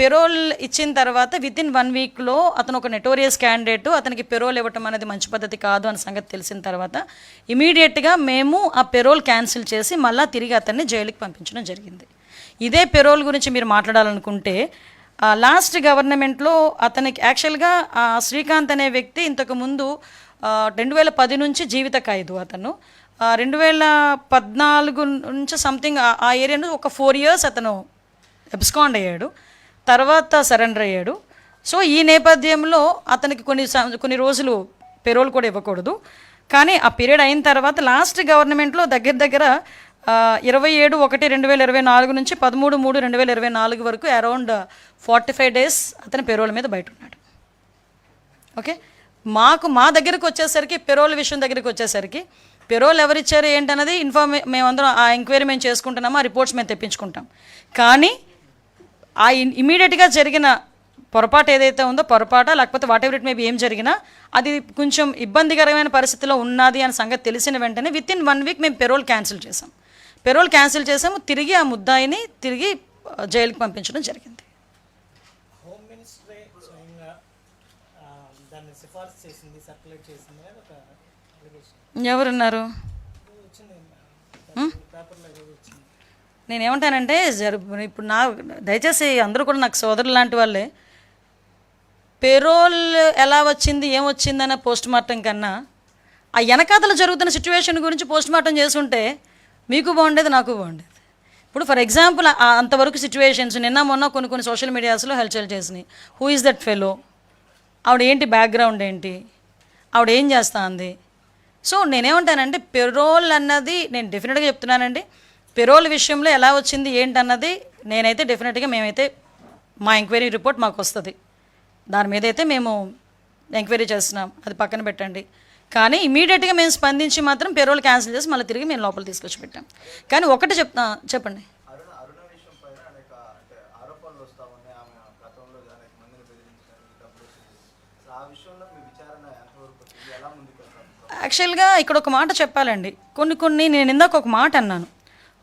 Payroll ఇచ్చిన తర్వాత within 1 వీక్లో అతను ఒక నెటోరియస్ క్యాండిడేట్, అతనికి పెరోల్ ఇవ్వటం అనేది మంచి పద్ధతి కాదు అన్న సంగతి తెలిసిన తర్వాత ఇమీడియట్గా మేము ఆ పెరోల్ క్యాన్సిల్ చేసి మళ్ళీ తిరిగి అతన్ని జైలుకి పంపించడం జరిగింది. ఇదే పెరోల్ గురించి మీరు మాట్లాడాలనుకుంటే లాస్ట్ గవర్నమెంట్లో అతనికి యాక్చువల్గా శ్రీకాంత్ అనే వ్యక్తి ఇంతకుముందు 2010 నుంచి జీవిత ఖైదు, అతను 2014 నుంచి సంథింగ్ ఆ ఏరియాలో ఒక 4 years అతను అబ్స్కాండ్ అయ్యాడు, తర్వాత సరెండర్ అయ్యాడు. సో ఈ నేపథ్యంలో అతనికి కొన్ని రోజులు పెరోల్ కూడా ఇవ్వకూడదు. కానీ ఆ పీరియడ్ అయిన తర్వాత లాస్ట్ గవర్నమెంట్లో దగ్గర 27/1/2024 నుంచి 13/3/2024 వరకు అరౌండ్ 45 days అతని పెరోల్ మీద బయట ఉన్నాడు. ఓకే, మా దగ్గరకు వచ్చేసరికి పెరోల్ విషయం దగ్గరికి వచ్చేసరికి పెరోల్ ఎవరిచ్చారు ఏంటన్నది మేమందరం ఆ ఎంక్వైరీ మేము చేసుకుంటున్నాము, ఆ రిపోర్ట్స్ మేము తెప్పించుకుంటాం. కానీ ఆ ఇమీడియట్గా జరిగిన పొరపాటు ఏదైతే ఉందో లేకపోతే వాట్ ఎవర్ ఇట్ మేబీ ఏం జరిగినా అది కొంచెం ఇబ్బందికరమైన పరిస్థితిలో ఉన్నది అని సంగతి తెలిసిన వెంటనే వితిన్ 1 week మేము పెరోల్ క్యాన్సిల్ చేసాము. తిరిగి ఆ ముద్దాయిని తిరిగి జైలుకి పంపించడం జరిగింది. ఎవరున్నారు? నేనేమంటానంటే ఇప్పుడు దయచేసి అందరూ కూడా నాకు సోదరులు లాంటి వాళ్ళే. పెరోల్ ఎలా వచ్చింది ఏమొచ్చిందన్న పోస్ట్ మార్టం కన్నా ఆ వెనకాతలు జరుగుతున్న సిచ్యువేషన్ గురించి పోస్ట్ మార్టం చేసుంటే మీకు బాగుండేది, నాకు బాగుండేది. ఇప్పుడు ఫర్ ఎగ్జాంపుల్ అంతవరకు సిచ్యువేషన్స్ నిన్న మొన్న కొన్ని సోషల్ మీడియాస్లో హల్చల్ చేసినాయి. హూ ఈజ్ దట్ ఫెలో, ఆవిడ ఏంటి బ్యాక్గ్రౌండ్ ఏంటి, ఆవిడ ఏం చేస్తా అంది. సో నేనేమంటానంటే పెరోల్ అన్నది నేను డెఫినెట్గా చెప్తున్నానండి, పెరోల్ విషయంలో ఎలా వచ్చింది ఏంటన్నది నేనైతే డెఫినెట్గా మేమైతే మా ఎంక్వైరీ రిపోర్ట్ మాకు వస్తుంది, దాని మీద అయితే మేము ఎంక్వైరీ చేస్తున్నాం, అది పక్కన పెట్టండి. కానీ ఇమీడియట్గా మేము స్పందించి మాత్రం పెరోల్ క్యాన్సిల్ చేసి మళ్ళీ తిరిగి మేము లోపల తీసుకొచ్చి పెట్టాం. కానీ ఒకటి చెప్పండి. యాక్చువల్గా ఇక్కడ ఒక మాట చెప్పాలండి, కొన్ని నేను ఇందాక ఒక మాట అన్నాను,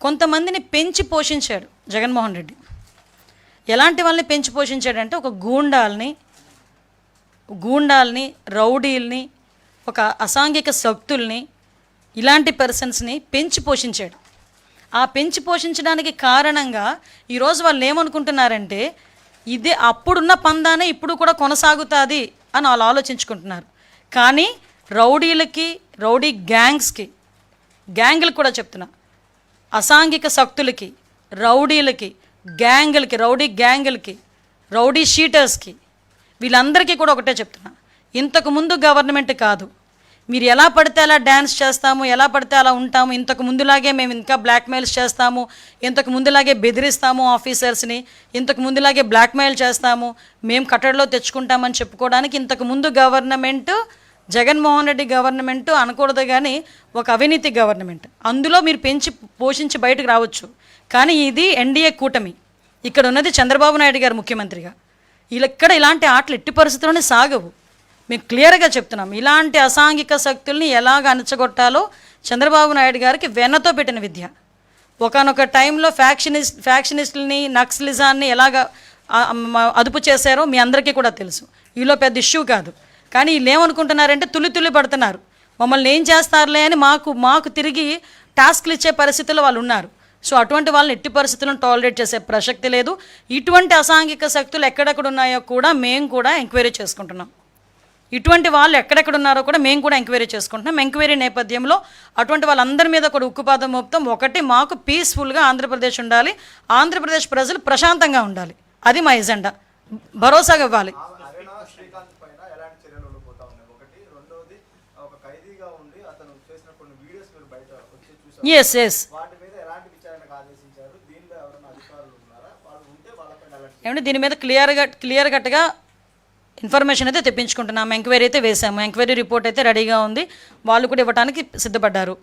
కొంతమందిని పెంచి పోషించాడు జగన్మోహన్ రెడ్డి. ఎలాంటి వాళ్ళని పెంచి పోషించాడంటే ఒక గూండాల్ని రౌడీల్ని, ఒక అసాంఘిక శక్తుల్ని, ఇలాంటి పర్సన్స్ని పెంచి పోషించాడు. ఆ పెంచి పోషించడానికి కారణంగా ఈరోజు వాళ్ళు ఏమనుకుంటున్నారంటే ఇదే అప్పుడున్న పందానే ఇప్పుడు కూడా కొనసాగుతుంది అని వాళ్ళు ఆలోచించుకుంటున్నారు. కానీ రౌడీ గ్యాంగ్లకు కూడా చెప్తున్నా, అసాంఘిక శక్తులకి, రౌడీలకి, రౌడీ షీటర్స్కి, వీళ్ళందరికీ కూడా ఒకటే చెప్తున్నా, ఇంతకు ముందు గవర్నమెంట్ కాదు, మీరు ఎలా పడితే అలా డ్యాన్స్ చేస్తాము, ఎలా పడితే అలా ఉంటాము, ఇంతకు ముందులాగే మేము ఇంకా బ్లాక్మెయిల్స్ చేస్తాము, ఇంతకు ముందులాగే బెదిరిస్తాము ఆఫీసర్స్ని, ఇంతకు ముందులాగే బ్లాక్మెయిల్ చేస్తాము, మేము కట్టడిలో తెచ్చుకుంటామని చెప్పుకోవడానికి ఇంతకు ముందు గవర్నమెంట్ జగన్మోహన్ రెడ్డి గవర్నమెంట్ అనకూడదు, కానీ ఒక అవినీతి గవర్నమెంట్. అందులో మీరు పెంచి పోషించి బయటకు రావచ్చు. కానీ ఇది ఎన్డీఏ కూటమి, ఇక్కడ ఉన్నది చంద్రబాబు నాయుడు గారు ముఖ్యమంత్రిగా. ఇక్కడ ఇలాంటి ఆటలు ఎట్టి పరిస్థితుల్లోనే సాగవు. మేము క్లియర్గా చెప్తున్నాం, ఇలాంటి అసాంఘిక శక్తుల్ని ఎలాగ అణచగొట్టాలో చంద్రబాబు నాయుడు గారికి వెన్నతో పెట్టిన విద్య. ఒకనొక టైంలో ఫ్యాక్షనిస్టులని, నక్సలిజాన్ని ఎలాగ అదుపు చేశారో మీ అందరికీ కూడా తెలుసు. ఈలో పెద్ద ఇష్యూ కాదు. కానీ వీళ్ళు ఏమనుకుంటున్నారంటే తుల్లి పడుతున్నారు, మమ్మల్ని ఏం చేస్తారులే అని మాకు తిరిగి టాస్క్లు ఇచ్చే పరిస్థితుల్లో వాళ్ళు ఉన్నారు. సో అటువంటి వాళ్ళని ఎట్టి పరిస్థితులను టాలరేట్ చేసే ప్రసక్తి లేదు. ఇటువంటి అసాంఘిక శక్తులు ఎక్కడెక్కడ ఉన్నాయో కూడా మేము కూడా ఎంక్వైరీ చేసుకుంటున్నాం. ఇటువంటి వాళ్ళు ఎక్కడెక్కడ ఉన్నారో కూడా మేము కూడా ఎంక్వైరీ చేసుకుంటున్నాం. ఎంక్వైరీ నేపథ్యంలో అటువంటి వాళ్ళందరి మీద కూడా ఉక్కుపాదం మోపుతాం. ఒకటి, మాకు పీస్ఫుల్గా ఆంధ్రప్రదేశ్ ఉండాలి, ఆంధ్రప్రదేశ్ ప్రజలు ప్రశాంతంగా ఉండాలి, అది మా ఎజెండా. భరోసాగా ఇవ్వాలి. ఎస్ ఏమంటే దీని మీద క్లియర్ కట్గా ఇన్ఫర్మేషన్ అయితే తెప్పించుకుంటున్నాం. ఎంక్వైరీ అయితే వేసాము, ఎంక్వైరీ రిపోర్ట్ అయితే రెడీగా ఉంది, వాళ్ళు కూడా ఇవ్వడానికి సిద్ధపడ్డారు.